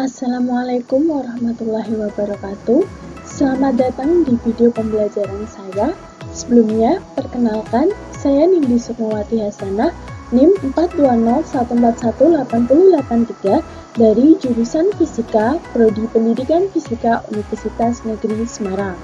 Assalamualaikum warahmatullahi wabarakatuh. Selamat datang di video pembelajaran saya. Sebelumnya, perkenalkan, saya Nindi Sukmawati Hasanah, NIM 420141883 dari jurusan Fisika, Prodi Pendidikan Fisika Universitas Negeri Semarang.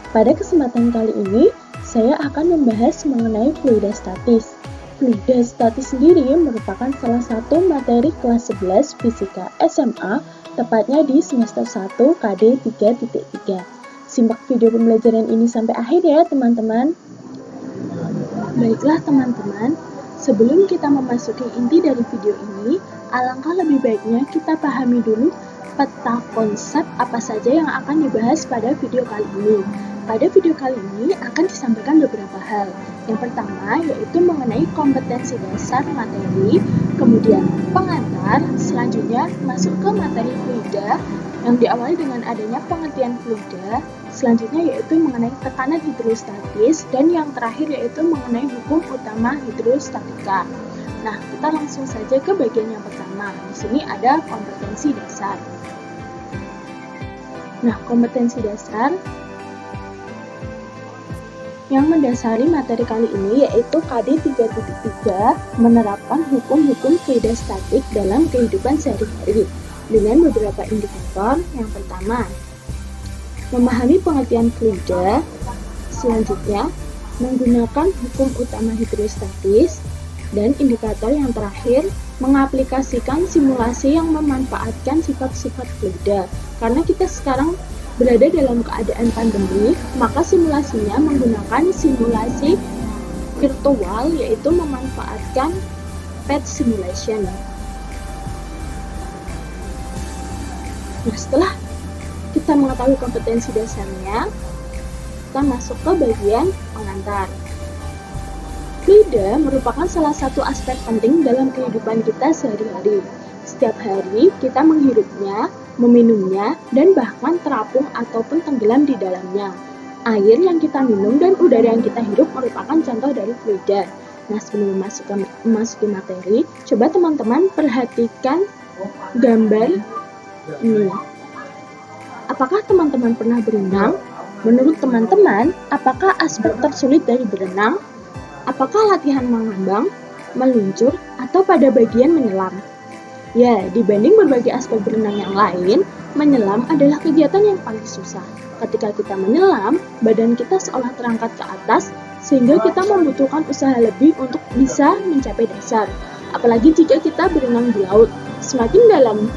Pada kesempatan kali ini, saya akan membahas mengenai fluida statis. Fluida statis sendiri merupakan salah satu materi kelas 11 Fisika SMA, tepatnya di semester 1 KD 3.3. Simak video pembelajaran ini sampai akhir ya teman-teman. Baiklah teman-teman, sebelum kita memasuki inti dari video ini, alangkah lebih baiknya kita pahami dulu peta konsep apa saja yang akan dibahas pada video kali ini. Pada video kali ini akan disampaikan beberapa hal. Yang pertama yaitu mengenai kompetensi dasar materi, kemudian pengantar, selanjutnya masuk ke materi fluida yang diawali dengan adanya pengertian fluida, selanjutnya yaitu mengenai tekanan hidrostatis, dan yang terakhir yaitu mengenai hukum utama hidrostatika. Nah, kita langsung saja ke bagian yang pertama. Di sini ada kompetensi dasar. Nah, kompetensi dasar yang mendasari materi kali ini yaitu KD 3.3 menerapkan hukum-hukum fluida statik dalam kehidupan sehari-hari dengan beberapa indikator. Yang pertama, memahami pengertian fluida, selanjutnya menggunakan hukum utama hidrostatis, dan indikator yang terakhir mengaplikasikan simulasi yang memanfaatkan sifat-sifat fluida. Karena kita sekarang berada dalam keadaan pandemi, maka simulasinya menggunakan simulasi virtual, yaitu memanfaatkan PET simulation. Nah, setelah kita mengetahui kompetensi dasarnya, kita masuk ke bagian pengantar. Fluida merupakan salah satu aspek penting dalam kehidupan kita sehari-hari. Setiap hari kita menghirupnya, meminumnya, dan bahkan terapung ataupun tenggelam di dalamnya. Air yang kita minum dan udara yang kita hirup merupakan contoh dari fluida. Nah, sebelum memasuki materi, coba teman-teman perhatikan gambar ini. Apakah teman-teman pernah berenang? Menurut teman-teman, apakah aspek tersulit dari berenang? Apakah latihan mengambang, meluncur, atau pada bagian menyelam? Ya, dibanding berbagai aspek berenang yang lain, menyelam adalah kegiatan yang paling susah. Ketika kita menyelam, badan kita seolah terangkat ke atas, sehingga kita membutuhkan usaha lebih untuk bisa mencapai dasar. Apalagi jika kita berenang di laut. Semakin dalam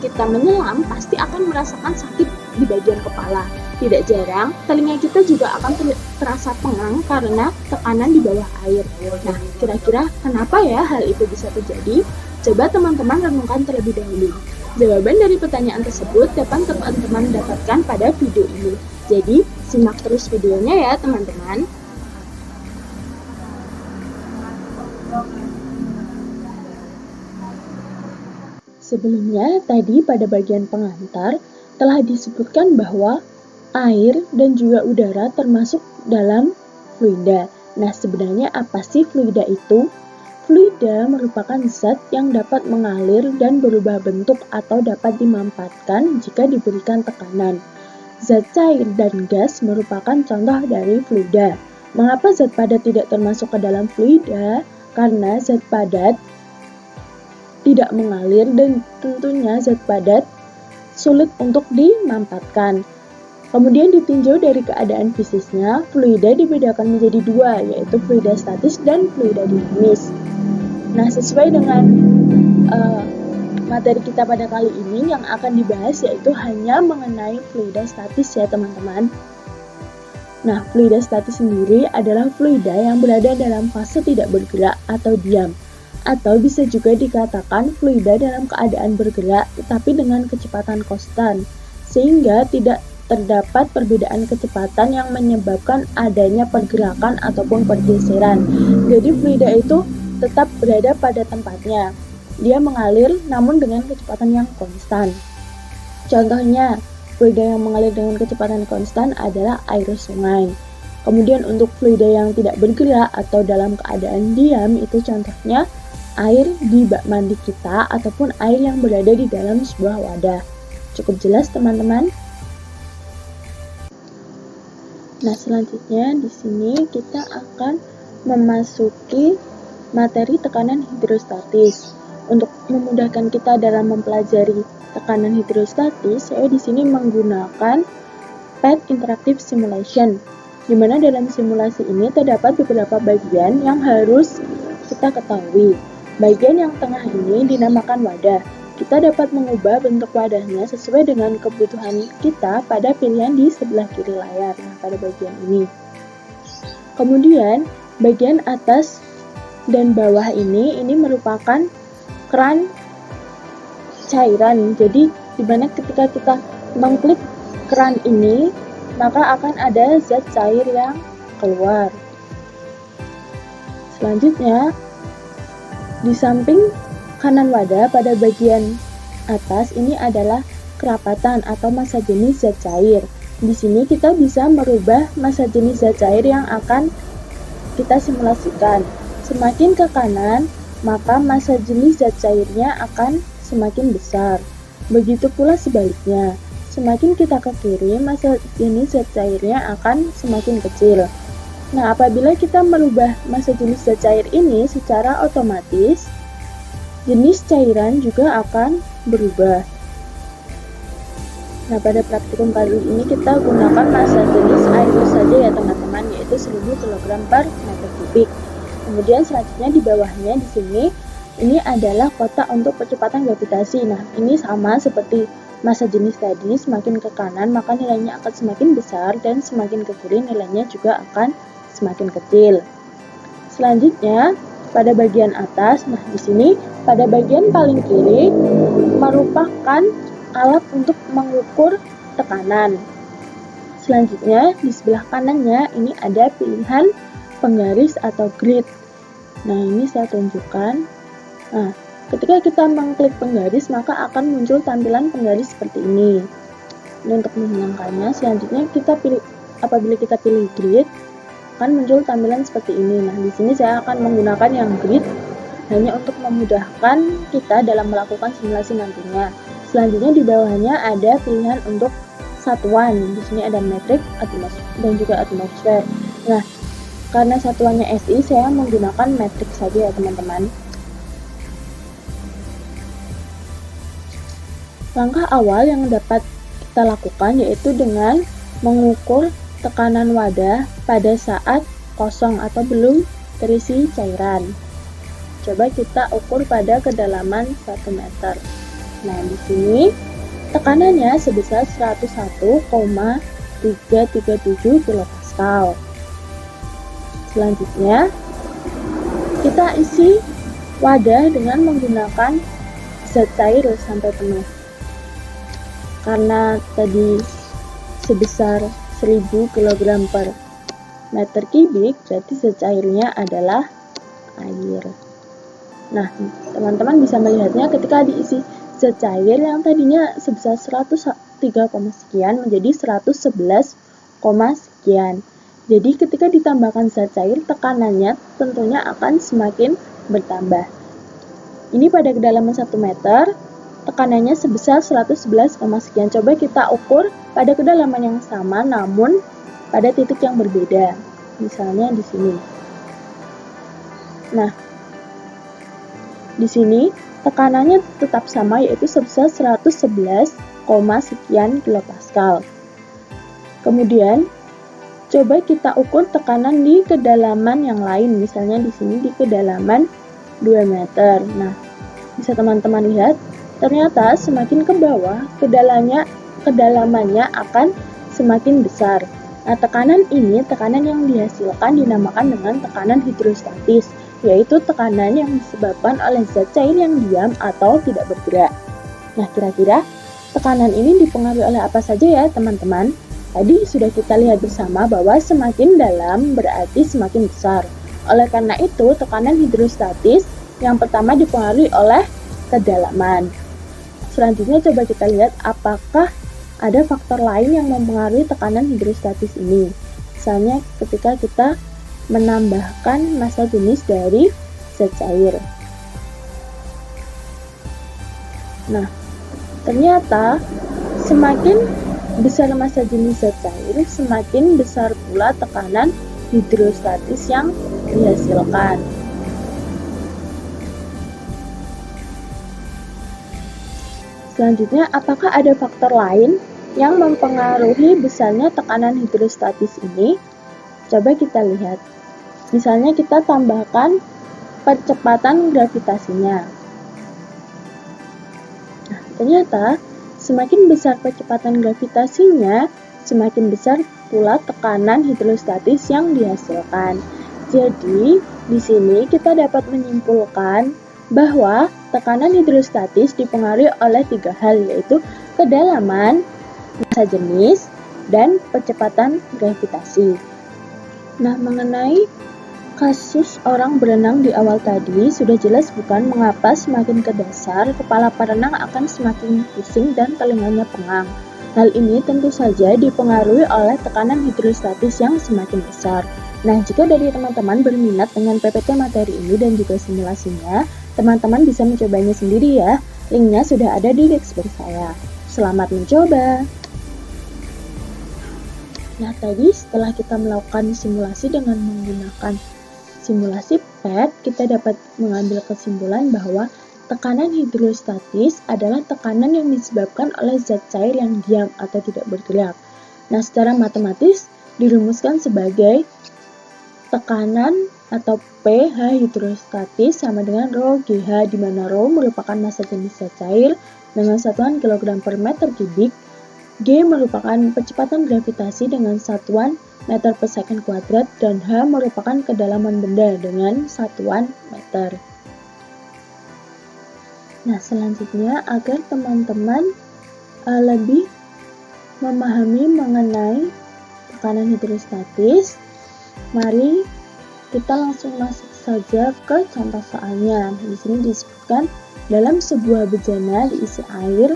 kita menyelam, pasti akan merasakan sakit di bagian kepala. Tidak jarang, telinga kita juga akan terasa pengang karena tekanan di bawah air. Nah, kira-kira kenapa ya hal itu bisa terjadi? Coba teman-teman renungkan terlebih dahulu. Jawaban dari pertanyaan tersebut dapat teman-teman dapatkan pada video ini. Jadi, simak terus videonya ya teman-teman. Sebelumnya, tadi pada bagian pengantar telah disebutkan bahwa air dan juga udara termasuk dalam fluida. Nah, sebenarnya apa sih fluida itu? Fluida merupakan zat yang dapat mengalir dan berubah bentuk atau dapat dimanfaatkan jika diberikan tekanan. Zat cair dan gas merupakan contoh dari fluida. Mengapa zat padat tidak termasuk ke dalam fluida? Karena zat padat tidak mengalir dan tentunya zat padat sulit untuk dimanfaatkan. Kemudian ditinjau dari keadaan fisiknya, fluida dibedakan menjadi dua, yaitu fluida statis dan fluida dinamis. Nah, sesuai dengan materi kita pada kali ini yang akan dibahas yaitu hanya mengenai fluida statis ya teman-teman. Nah, fluida statis sendiri adalah fluida yang berada dalam fase tidak bergerak atau diam. Atau bisa juga dikatakan fluida dalam keadaan bergerak tetapi dengan kecepatan konstan, sehingga tidak terdapat perbedaan kecepatan yang menyebabkan adanya pergerakan ataupun pergeseran. Jadi fluida itu tetap berada pada tempatnya. Dia mengalir namun dengan kecepatan yang konstan. Contohnya, fluida yang mengalir dengan kecepatan konstan adalah air sungai. Kemudian untuk fluida yang tidak bergerak atau dalam keadaan diam itu contohnya air di bak mandi kita ataupun air yang berada di dalam sebuah wadah. Cukup jelas teman-teman? Nah, selanjutnya di sini kita akan memasuki materi tekanan hidrostatis. Untuk memudahkan kita dalam mempelajari tekanan hidrostatis, saya di sini menggunakan PET Interactive Simulation, di mana dalam simulasi ini terdapat beberapa bagian yang harus kita ketahui. Bagian yang tengah ini dinamakan wadah. Kita dapat mengubah bentuk wadahnya sesuai dengan kebutuhan kita pada pilihan di sebelah kiri layar. Nah, pada bagian ini. Kemudian, bagian atas dan bawah ini merupakan keran cairan. Jadi, di mana ketika kita mengklik keran ini, maka akan ada zat cair yang keluar. Selanjutnya, di samping kanan wadah pada bagian atas ini adalah kerapatan atau massa jenis zat cair. Di sini kita bisa merubah massa jenis zat cair yang akan kita simulasikan. Semakin ke kanan, maka massa jenis zat cairnya akan semakin besar. Begitu pula sebaliknya. Semakin kita ke kiri, massa jenis zat cairnya akan semakin kecil. Nah, apabila kita merubah massa jenis zat cair ini secara otomatis, jenis cairan juga akan berubah. Nah, pada praktikum kali ini kita gunakan massa jenis air saja ya teman-teman, yaitu 1000 kg per meter kubik. Kemudian selanjutnya di bawahnya di sini, ini adalah kotak untuk percepatan gravitasi. Nah, ini sama seperti massa jenis tadi, semakin ke kanan maka nilainya akan semakin besar dan semakin ke kiri nilainya juga akan semakin kecil. Selanjutnya, pada bagian atas, nah di sini pada bagian paling kiri merupakan alat untuk mengukur tekanan. Selanjutnya di sebelah kanannya ini ada pilihan penggaris atau grid. Nah, ini saya tunjukkan. Nah, ketika kita mengklik penggaris maka akan muncul tampilan penggaris seperti ini. Ini untuk menghilangkannya. Selanjutnya apabila kita pilih grid, akan muncul tampilan seperti ini. Nah, di sini saya akan menggunakan yang grid hanya untuk memudahkan kita dalam melakukan simulasi nantinya. Selanjutnya di bawahnya ada pilihan untuk satuan. Di sini ada metrik, dan juga atmosfer. Nah, karena satuannya SI, saya menggunakan metrik saja ya teman-teman. Langkah awal yang dapat kita lakukan yaitu dengan mengukur tekanan wadah pada saat kosong atau belum terisi cairan. Coba kita ukur pada kedalaman 1 meter. Nah, di sini tekanannya sebesar 101,337 kPa. Selanjutnya, kita isi wadah dengan menggunakan zat cair sampai penuh. Karena tadi sebesar 1000 kg per meter kubik, berarti zat cairnya adalah air. Nah, teman-teman bisa melihatnya ketika diisi zat cair yang tadinya sebesar 103, sekian menjadi 111, sekian. Jadi ketika ditambahkan zat cair, tekanannya tentunya akan semakin bertambah. Ini pada kedalaman 1 meter, tekanannya sebesar 111, sekian. Coba kita ukur pada kedalaman yang sama namun pada titik yang berbeda. Misalnya di sini. Nah, di sini tekanannya tetap sama yaitu sebesar 111, sekian kilopascal. Kemudian coba kita ukur tekanan di kedalaman yang lain, misalnya di sini di kedalaman 2 meter. Nah, bisa teman-teman lihat, ternyata semakin ke bawah kedalamannya akan semakin besar. Nah, tekanan yang dihasilkan dinamakan dengan tekanan hidrostatis, yaitu tekanan yang disebabkan oleh zat cair yang diam atau tidak bergerak. Nah, kira-kira tekanan ini dipengaruhi oleh apa saja ya teman-teman? Tadi sudah kita lihat bersama bahwa semakin dalam berarti semakin besar. Oleh karena itu, tekanan hidrostatis yang pertama dipengaruhi oleh kedalaman. Selanjutnya coba kita lihat apakah ada faktor lain yang mempengaruhi tekanan hidrostatis ini. Misalnya ketika kita menambahkan massa jenis dari zat cair. Nah, ternyata Semakin besar massa jenis zat cair, semakin besar pula tekanan hidrostatis yang dihasilkan. Selanjutnya, apakah ada faktor lain yang mempengaruhi besarnya tekanan hidrostatis ini? Coba kita lihat. Misalnya kita tambahkan percepatan gravitasinya. Nah, ternyata semakin besar percepatan gravitasinya, semakin besar pula tekanan hidrostatis yang dihasilkan. Jadi, di sini kita dapat menyimpulkan bahwa tekanan hidrostatis dipengaruhi oleh 3 hal, yaitu kedalaman, massa jenis, dan percepatan gravitasi. Nah, mengenai kasus orang berenang di awal tadi, sudah jelas bukan mengapa semakin ke dasar, kepala perenang akan semakin pusing dan telinganya pengang. Hal ini tentu saja dipengaruhi oleh tekanan hidrostatis yang semakin besar. Nah, jika dari teman-teman berminat dengan PPT materi ini dan juga simulasinya, teman-teman bisa mencobanya sendiri ya. Linknya sudah ada di deskripsi saya. Selamat mencoba! Nah, tadi setelah kita melakukan simulasi dengan menggunakan simulasi PET, kita dapat mengambil kesimpulan bahwa tekanan hidrostatis adalah tekanan yang disebabkan oleh zat cair yang diam atau tidak bergerak. Nah, secara matematis dirumuskan sebagai tekanan atau pH hidrostatis sama dengan rho GH, di mana rho merupakan massa jenis zat cair dengan satuan kilogram per meter kubik, G merupakan percepatan gravitasi dengan satuan meter per second kuadrat, dan H merupakan kedalaman benda dengan satuan meter. Nah, selanjutnya agar teman-teman lebih memahami mengenai tekanan hidrostatis, mari kita langsung masuk saja ke contoh soalnya. Di sini disebutkan dalam sebuah bejana diisi air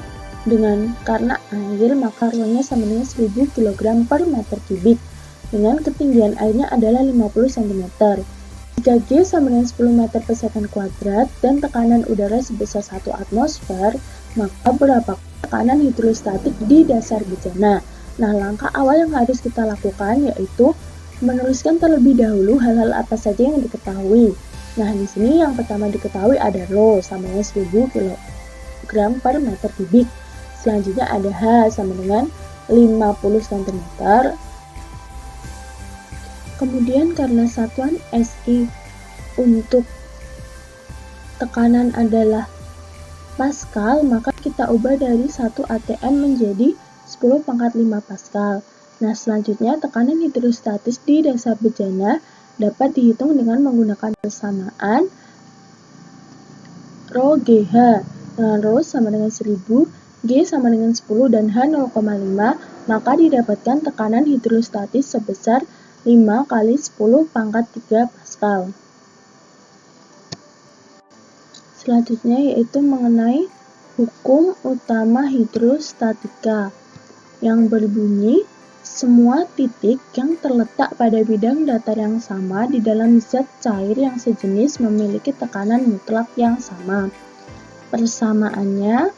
karena air maka rho-nya sama dengan 1000 kg per meter kubik dengan ketinggian airnya adalah 50 cm. Jika G sama dengan 10 meter per second kuadrat dan tekanan udara sebesar 1 atmosfer, maka berapa tekanan hidrostatik di dasar bejana? Nah, langkah awal yang harus kita lakukan yaitu menuliskan terlebih dahulu hal-hal apa saja yang diketahui. Nah, di sini yang pertama diketahui ada rho sama dengan 1000 kg per meter kubik. Selanjutnya ada H sama dengan 50 cm. Kemudian karena satuan SI untuk tekanan adalah Pascal, maka kita ubah dari 1 atm menjadi 10 pangkat 5 Pascal. Nah, selanjutnya tekanan hidrostatis di dasar bejana dapat dihitung dengan menggunakan persamaan rho GH. Dengan rho sama dengan 1000, G sama dengan 10 dan H 0,5, maka didapatkan tekanan hidrostatis sebesar 5 kali 10 pangkat 3 Pascal. Selanjutnya yaitu mengenai hukum utama hidrostatika yang berbunyi semua titik yang terletak pada bidang datar yang sama di dalam zat cair yang sejenis memiliki tekanan mutlak yang sama. Persamaannya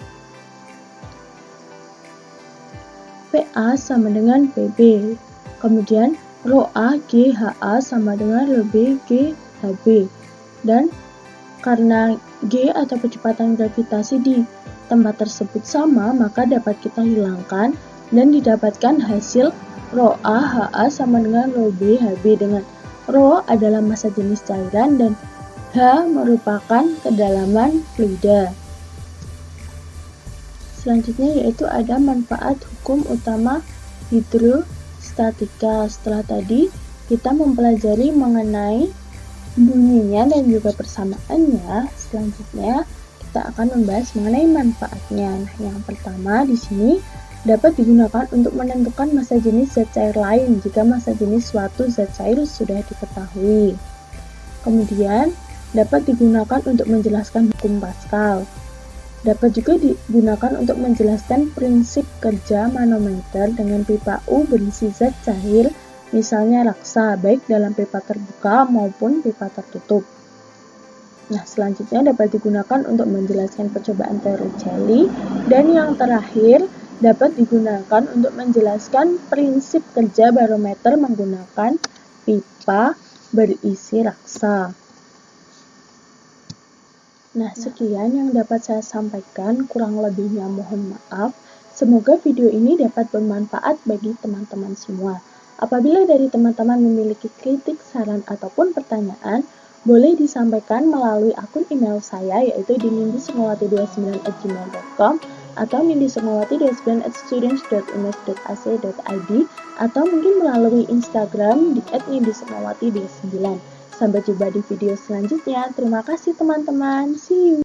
PA sama dengan PB. Kemudian rho A G HA sama dengan rho B G HB. Dan karena G atau percepatan gravitasi di tempat tersebut sama, maka dapat kita hilangkan dan didapatkan hasil rho A HA sama dengan rho B HB, dengan rho adalah massa jenis cairan dan H merupakan kedalaman fluida. Selanjutnya yaitu ada manfaat hukum utama hidrostatika. Setelah tadi kita mempelajari mengenai bunyinya dan juga persamaannya, selanjutnya kita akan membahas mengenai manfaatnya. Nah, yang pertama di sini dapat digunakan untuk menentukan massa jenis zat cair lain jika massa jenis suatu zat cair sudah diketahui. Kemudian dapat digunakan untuk menjelaskan hukum Pascal. Dapat juga digunakan untuk menjelaskan prinsip kerja manometer dengan pipa U berisi zat cair, misalnya raksa, baik dalam pipa terbuka maupun pipa tertutup. Nah, selanjutnya dapat digunakan untuk menjelaskan percobaan Torricelli. Dan yang terakhir dapat digunakan untuk menjelaskan prinsip kerja barometer menggunakan pipa berisi raksa. Nah, sekian yang dapat saya sampaikan, kurang lebihnya mohon maaf. Semoga video ini dapat bermanfaat bagi teman-teman semua. Apabila dari teman-teman memiliki kritik, saran, ataupun pertanyaan, boleh disampaikan melalui akun email saya, yaitu di nindisukmawati29@gmail.com atau nindisukmawati29@students.unes.ac.id atau mungkin melalui Instagram di @nindisukmawati29. Sampai jumpa di video selanjutnya. Terima kasih teman-teman. See you.